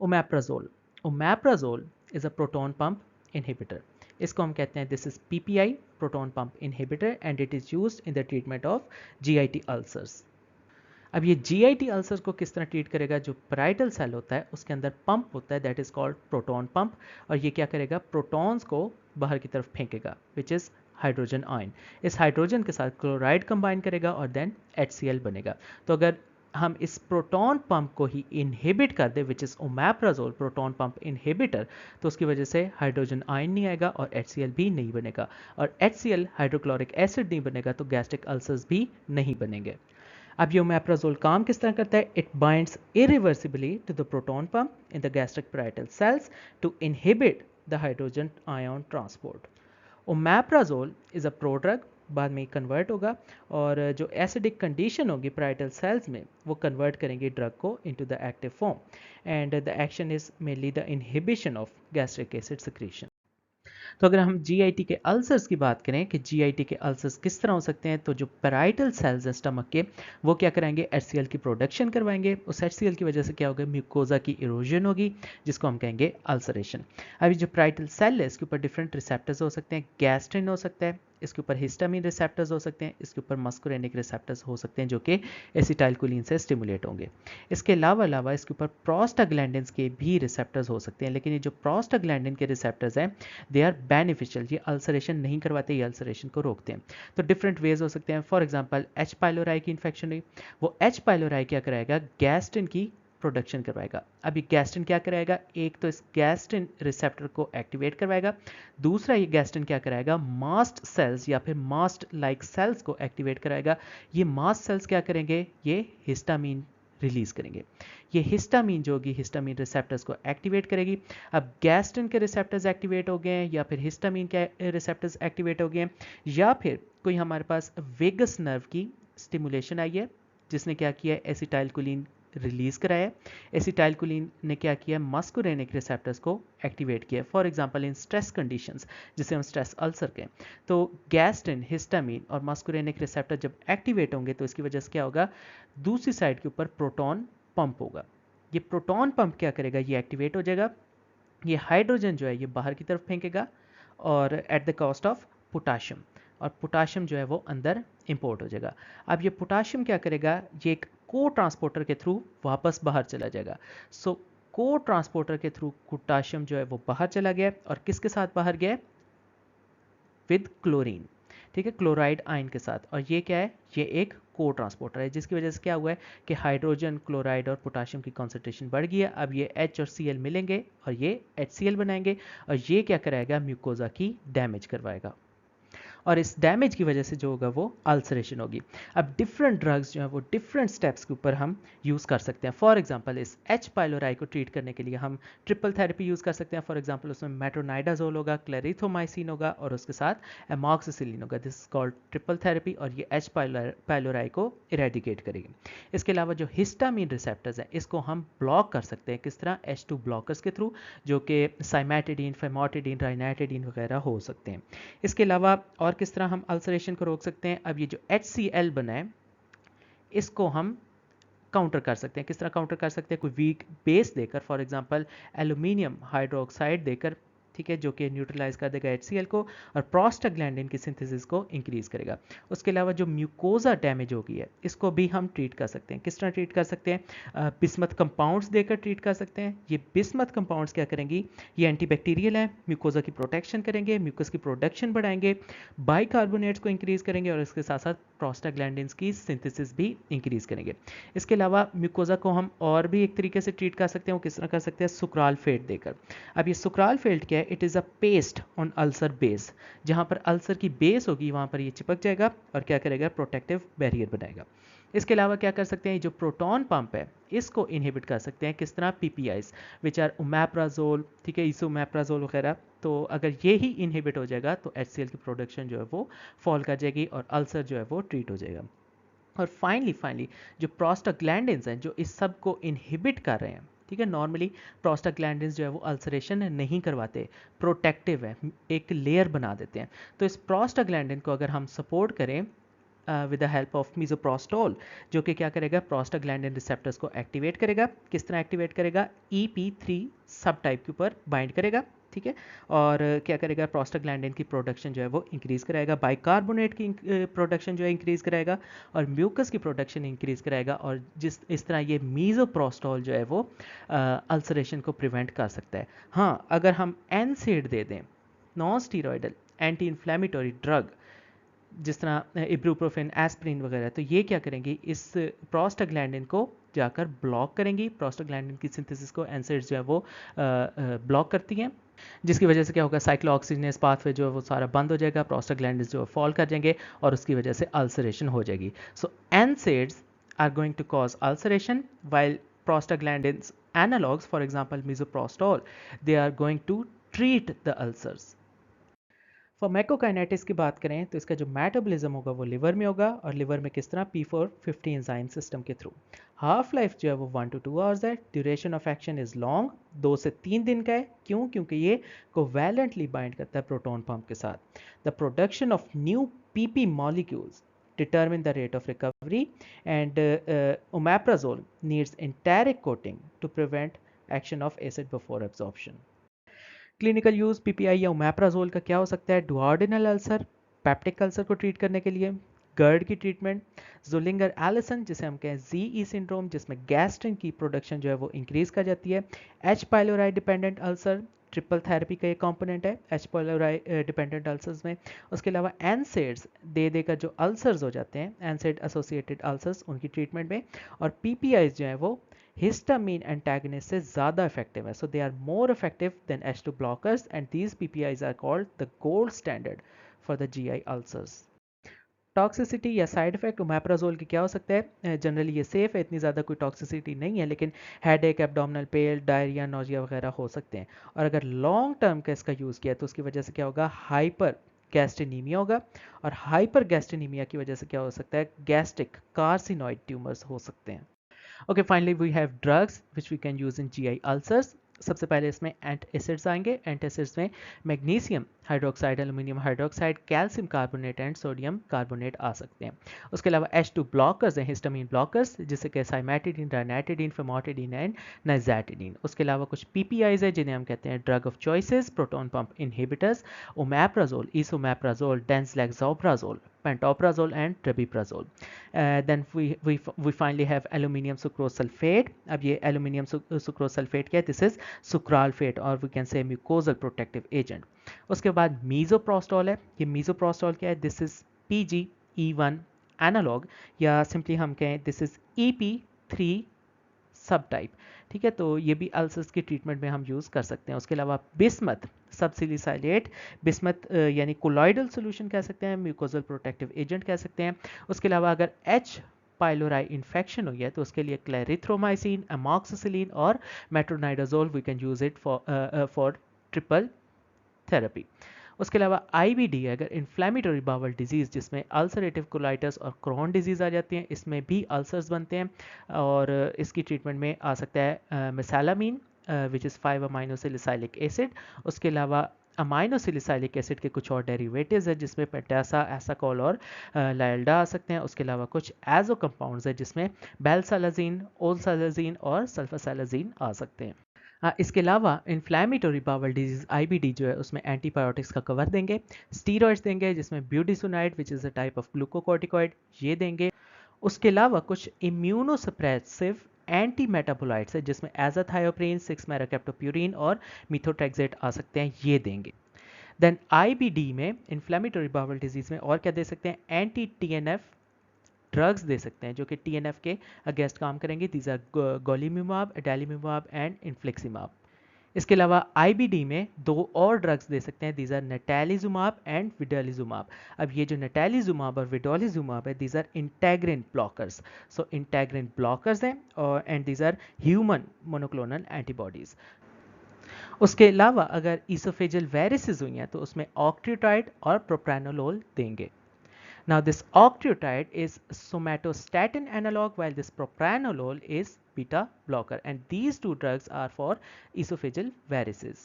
Omeprazole. Omeprazole is a proton pump inhibitor. इसको हम कहते हैं this is PPI, proton pump inhibitor, and it is used in the treatment of GIT ulcers. अब ये GIT ulcer को किस तरह ट्रीट करेगा? जो पैराइटल सेल होता है उसके अंदर पंप होता है, that is called proton pump, और ये क्या करेगा? प्रोटॉन्स को बाहर की तरफ फेंकेगा, विच इज हाइड्रोजन आयन। इस हाइड्रोजन के साथ क्लोराइड कंबाइन करेगा और देन HCl बनेगा। तो अगर हम इस प्रोटॉन पंप को ही इनहिबिट कर दे, which is omeprazole proton pump inhibitor, तो उसकी वजह से हाइड्रोजन आयन नहीं आएगा और HCl भी नहीं बनेगा, और HCl हाइड्रोक्लोरिक एसिड नहीं बनेगा तो गैस्ट्रिक अल्सर्स भी नहीं बनेंगे। अब ये ओमेप्राजोल काम किस तरह करता है? It binds irreversibly to the proton pump in the gastric parietal cells to inhibit the hydrogen ion transport. Omeprazole is a prodrug, बाद में कन्वर्ट होगा और जो एसिडिक कंडीशन होगी पैराइटल सेल्स में वो कन्वर्ट करेंगे ड्रग को into the active form, and the action is mainly the inhibition of gastric acid secretion. तो अगर हम जीआईटी के अल्सर्स की बात करें कि जीआईटी के अल्सर्स किस तरह हो सकते हैं, तो जो पैराइटल सेल्स हैं स्टमक के, वो क्या कराएंगे? HCl की प्रोडक्शन करवाएंगे। उस HCl की वजह से क्या होगा? म्यूकोजा की इरोजन होगी, जिसको हम कहेंगे अल्सरेशन। अभी जो पैराइटल सेल है इसके ऊपर डिफरेंट रिसेप्टर्स हो सकते हैं। गैस्ट्रिन हो सकता है, इसके ऊपर हिस्टामिन रिसेप्टर्स हो सकते हैं, इसके ऊपर मस्कुरेनिक रिसेप्टर्स हो सकते हैं जो कि एसिटाइलकोलिन से स्टिमुलेट होंगे। इसके अलावा इसके ऊपर प्रोस्टाग्लैंडिन्स के भी रिसेप्टर्स हो सकते हैं, लेकिन ये जो प्रोस्टाग्लैंडिन के रिसेप्टर्स हैं दे आर बेनिफिशियल, ये अल्सरेशन नहीं करवाते, ये अल्सरेशन को रोकते हैं। तो डिफरेंट वेज हो सकते हैं। फॉर एग्जांपल H पाइलोराई की इन्फेक्शन हुई, वो H पाइलोराई क्या कराएगा? गैस्ट्रिन की प्रोडक्शन करवाएगा। अब ये गैस्ट्रिन क्या कराएगा? एक तो इस गैस्ट्रिन रिसेप्टर को एक्टिवेट करवाएगा, दूसरा ये गैस्ट्रिन क्या कराएगा? मास्ट सेल्स या फिर मास्ट लाइक सेल्स को एक्टिवेट कराएगा। ये मास्ट सेल्स क्या करेंगे? ये हिस्टामीन रिलीज करेंगे। ये हिस्टामीन जो होगी हिस्टामीन रिसेप्टर्स को एक्टिवेट करेगी। अब गैस्ट्रिन के रिसेप्टर्स एक्टिवेट हो गए हैं या फिर हिस्टामीन के रिसेप्टर्स एक्टिवेट हो गए हैं, या फिर कोई हमारे पास वेगस नर्व की स्टिमुलेशन आई है जिसने क्या किया? एसिटाइलकोलिन रिलीज कराया। एसिटाइलकोलिन ने क्या किया? मस्कुरेनिक रिसेप्टर्स को एक्टिवेट किया। For example in stress conditions, जिसे हम स्ट्रेस अल्सर कहें, तो गैस्ट्रिन, हिस्टामीन और मस्कुरेनिक रिसेप्टर जब एक्टिवेट होंगे तो इसकी वजह से क्या होगा? दूसरी साइड के ऊपर प्रोटॉन पंप होगा। ये प्रोटॉन पंप क्या करेगा? ये एक्टिवेट हो जाएगा, ये हाइड्रोजन जो है ये बाहर की तरफ फेंकेगा और at the cost of potassium, और पोटाशियम जो है वो अंदर इंपोर्ट हो जाएगा। अब ये पोटाशियम क्या करेगा? ये एक को ट्रांसपोर्टर के थ्रू वापस बाहर चला जाएगा। सो को ट्रांसपोर्टर के थ्रू पोटाशियम जो है वो बाहर चला गया, और किसके साथ बाहर गया? विद क्लोरीन, ठीक है, क्लोराइड आयन के साथ। और ये क्या है? ये एक को ट्रांसपोर्टर है, जिसकी वजह से क्या हुआ है कि हाइड्रोजन, क्लोराइड और पोटाशियम की कॉन्सेंट्रेशन बढ़ गई है। अब ये H और Cl मिलेंगे और ये HCl बनाएंगे, और ये क्या कराएगा? म्यूकोजा की डैमेज करवाएगा, और इस डैमेज की वजह से जो होगा वो अल्सरेशन होगी। अब डिफरेंट ड्रग्स जो है वो डिफरेंट स्टेप्स के ऊपर हम यूज़ कर सकते हैं। फॉर एग्जांपल इस H पाइलोराई को ट्रीट करने के लिए हम ट्रिपल थेरेपी यूज़ कर सकते हैं। फॉर एग्जांपल उसमें मेट्रोनाइडाजोल होगा, क्लेरिथोमाइसिन होगा और उसके साथ एमॉक्सिसिलिन होगा। This is called triple therapy, और ये H पाइलोराई को इरेडिकेट करेगी। इसके अलावा जो हिस्टामिन रिसेप्टर्स हैं इसको हम ब्लॉक कर सकते हैं। किस तरह? H2 ब्लॉकर्स के थ्रू, जो कि साइमेटिडीन, फेमोटिडीन, राइनाइटिडीन वगैरह हो सकते हैं। इसके अलावा और किस तरह हम अल्सरेशन को रोक सकते हैं? अब ये जो HCl बना है इसको हम काउंटर कर सकते हैं। किस तरह काउंटर कर सकते हैं? कोई वीक बेस देकर, फॉर एग्जांपल एल्यूमिनियम हाइड्रोक्साइड देकर, ठीक है, जो कि न्यूट्रलाइज कर देगा HCl को और प्रोस्टाग्लैंडिन की सिंथेसिस को इंक्रीज करेगा। उसके अलावा जो म्यूकोजा डैमेज हो गई है इसको भी हम ट्रीट कर सकते हैं। किस तरह ट्रीट कर सकते हैं? बिस्मथ कंपाउंड्स देकर ट्रीट कर सकते हैं। ये बिस्मथ कंपाउंड्स क्या करेंगी? ये एंटीबैक्टीरियल है, म्यूकोजा की प्रोटेक्शन करेंगे, म्यूकस की प्रोडक्शन बढ़ाएंगे, बाइकार्बोनेट्स को इंक्रीज करेंगे और इसके साथ साथ प्रोस्टाग्लैंडिन्स की सिंथेसिस भी इंक्रीज करेंगे। इसके अलावा म्यूकोजा को हम और भी एक तरीके से ट्रीट कर सकते हैं। वो किस तरह कर सकते हैं? सुक्रालफेट देकर। अब ये सुक्रालफेट क्या है? It is a paste on ulcer base. जहाँ पर अल्सर की बेस होगी वहाँ पर ये चिपक जाएगा और क्या करेगा? प्रोटेक्टिव बैरियर बनाएगा। इसके अलावा क्या कर सकते हैं? जो प्रोटॉन पंप है इसको इनहिबिट कर सकते हैं। किस तरह? PPIs विच आर ओमेप्राजोल, ठीक है, इसोमेप्राजोल वगैरह। तो अगर ये ही इनहिबिट हो जाएगा तो HCl की प्रोडक्शन जो है वो फॉल कर जाएगी और अल्सर जो है वो ट्रीट हो जाएगा। और फाइनली जो प्रोस्टाग्लैंडिन्स हैं जो इस सब को इनहिबिट कर रहे हैं, ठीक है, नॉर्मली प्रोस्टाग्लैंडिन्स जो है वो अल्सरेशन नहीं करवाते, प्रोटेक्टिव है, एक लेयर बना देते हैं। तो इस प्रोस्टाग्लैंडिन को अगर हम सपोर्ट करें विद द हेल्प ऑफ मीजोप्रोस्टोल, जो कि क्या करेगा, प्रोस्टाग्लैंडिन रिसेप्टर्स को एक्टिवेट करेगा। किस तरह एक्टिवेट करेगा, EP3 सब टाइप के ऊपर बाइंड करेगा, ठीक है, और क्या करेगा, प्रोस्टाग्लैंडिन की प्रोडक्शन जो है वो इंक्रीज कराएगा, बाइकार्बोनेट की प्रोडक्शन जो है इंक्रीज कराएगा, और म्यूकस की प्रोडक्शन इंक्रीज कराएगा, और इस तरह ये मीजोप्रोस्टोल जो है वो अल्सरेशन को प्रिवेंट कर सकता है। हाँ, अगर हम NSAID दे दें, non steroidal anti inflammatory drug, जिस तरह इब्रूप्रोफेन, एस्प्रिन वगैरह, तो ये क्या करेंगी, इस प्रोस्टाग्लैंडिन को जाकर ब्लॉक करेंगी, प्रोस्टाग्लैंडिन की सिंथेसिस को NSAIDs जो है वो ब्लॉक करती हैं, जिसकी वजह से क्या होगा, साइक्लोऑक्सीजनेस पाथवे जो है वो सारा बंद हो जाएगा, प्रोस्टाग्लैंडिन्स जो है फॉल कर जाएंगे, और उसकी वजह से अल्सरेशन हो जाएगी। So NSAIDs are going to cause ulceration, while prostaglandins analogs, for example misoprostol, they are going to treat the ulcers. Pharmacokinetics की बात करें तो इसका जो मेटाबॉलिज्म होगा वो लिवर में होगा, और लिवर में किस तरह, P450 एंजाइम सिस्टम के थ्रू। हाफ लाइफ जो है वो 1 to 2 आवर्स है। Duration of action is long, 2 से 3 दिन का है। क्यों? क्योंकि ये कोवैलेंटली बाइंड करता है प्रोटॉन पंप के साथ। The production of new PP molecules determine the rate of recovery, and omeprazole needs enteric coating to prevent action of acid before absorption. Clinical use PPI या ओमेप्राजोल का क्या हो सकता है, डुओडेनल अल्सर, पेप्टिक अल्सर को treat करने के लिए, गर्ड की ट्रीटमेंट, जुलिंगर एलिसन जिसे हम कहें ZE सिंड्रोम, जिसमें गैस्ट्रिन की प्रोडक्शन जो है वो इंक्रीज कर जाती है, H pylori dependent ulcer, triple therapy का ये कंपोनेंट है H पाइलोराई डिपेंडेंट अल्सर्स में। उसके अलावा NSAIDs दे देकर जो अल्सर्स हो जाते हैं, NSAID एसोसिएटेड अल्सर्स, उनकी ट्रीटमेंट में, और PPIs जो है वो histamine antagonist से ज़्यादा effective है, so they are more effective than H2 blockers, and these PPIs are called the gold standard for the GI ulcers. Toxicity या साइड इफेक्ट ओमेप्राजोल की क्या हो सकता है, जनरली ये सेफ है, इतनी ज़्यादा कोई टॉक्सिसिटी नहीं है, लेकिन headache, abdominal pain, diarrhoea, nausea वगैरह हो सकते हैं। और अगर लॉन्ग टर्म का इसका यूज़ किया तो उसकी वजह से क्या होगा, हाइपर गैस्ट्रिनीमिया होगा, और हाइपर गैस्ट्रिनीमिया की वजह से क्या हो सकता है, गैस्ट्रिक कार्सिनोइड ट्यूमर्स हो सकते हैं। Okay, finally we have drugs which we can use in GI ulcers. सबसे पहले इसमें एंटासिड्स आएंगे। एंटासिड्स में magnesium hydroxide, aluminium hydroxide, calcium carbonate and sodium carbonate आ सकते हैं। उसके अलावा H2 ब्लॉकर्स हैं, हिस्टामिन ब्लॉकर्स, जैसे कि साइमेटिडीन, राइनेटिडीन, फेमोटिडीन एंड नाइजैटिडीन। उसके अलावा कुछ PPIs है जिन्हें हम कहते हैं drug of choices, proton pump inhibitors, omeprazole, esomeprazole, dexlansoprazole, pantoprazole and trabeprazole. Then we finally have aluminium sucrose sulfate. अब ये aluminium sucrose sulfate क्या है? This is sucralfate, or we can say mucosal protective agent. उसके बाद mesoprostol है। ये mesoprostol क्या है? This is PGE1 analog, या simply हम कहें this is EP3 सब टाइप, ठीक है। तो ये भी अल्सर्स की ट्रीटमेंट में हम यूज़ कर सकते हैं। उसके अलावा बिस्मथ सबसिलिसाइलेट, बिस्मथ यानी कोलॉइडल सोल्यूशन कह सकते हैं, म्यूकोजल प्रोटेक्टिव एजेंट कह सकते हैं। उसके अलावा अगर H पाइलोराई इन्फेक्शन हुई है तो उसके लिए क्लेरिथ्रोमाइसिन, अमॉक्सिसिलिन और metronidazole we can use it for triple therapy. उसके अलावा IBD है, अगर इन्फ्लेमेटरी बावल डिजीज़ जिसमें अल्सरेटिव कोलाइटिस और क्रोन डिजीज़ आ जाती हैं, इसमें भी अल्सर्स बनते हैं, और इसकी ट्रीटमेंट में आ सकता है मेसालामीन विच इज़ 5-अमाइनोसिलिसाइलिक एसिड। उसके अलावा अमाइनोसिलिसाइलिक एसिड के कुछ और डेरिवेटिव्स है जिसमें पेंटासा, एसाकोल और लाइल्डा आ सकते हैं। उसके अलावा कुछ एजो कंपाउंड्स है जिसमें बेलसालाजीन, ओलसालाजीन और सल्फासालाजीन आ सकते हैं। इसके अलावा इन्फ्लेमेटरी बावल डिजीज IBD जो है उसमें एंटीबायोटिक्स का कवर देंगे, स्टीरॉइड्स देंगे जिसमें budesonide which is a type of glucocorticoid ये देंगे। उसके अलावा कुछ इम्यूनोसप्रेसिव एंटी मेटाबोलाइट्स है जिसमें एजाथायोप्रिन, 6-मेरोकैप्टोप्यूरिन और मिथोट्रेक्सेट आ सकते हैं, ये देंगे। देन IBD में इन्फ्लेमेटरी बावल डिजीज में और क्या दे सकते हैं, एंटी TNF ड्रग्स दे सकते हैं जो कि TNF के अगेंस्ट काम करेंगे। These are golimumab, adalimumab and infliximab. इसके अलावा IBD में 2 और ड्रग्स दे सकते हैं, these are natalizumab and vedolizumab. अब ये जो नेटालिजुमाब और विडालिजुमाब है, these are integrin blockers, so integrin blockers हैं, और and these are human monoclonal antibodies. उसके अलावा अगर ईसोफेजियल वेरिसेस हुई हैं तो उसमें ऑक्ट्यूटाइड और प्रोप्रानोलोल देंगे। Now this octreotide is somatostatin analog, while this propranolol is beta blocker, and these two drugs are for esophageal varices.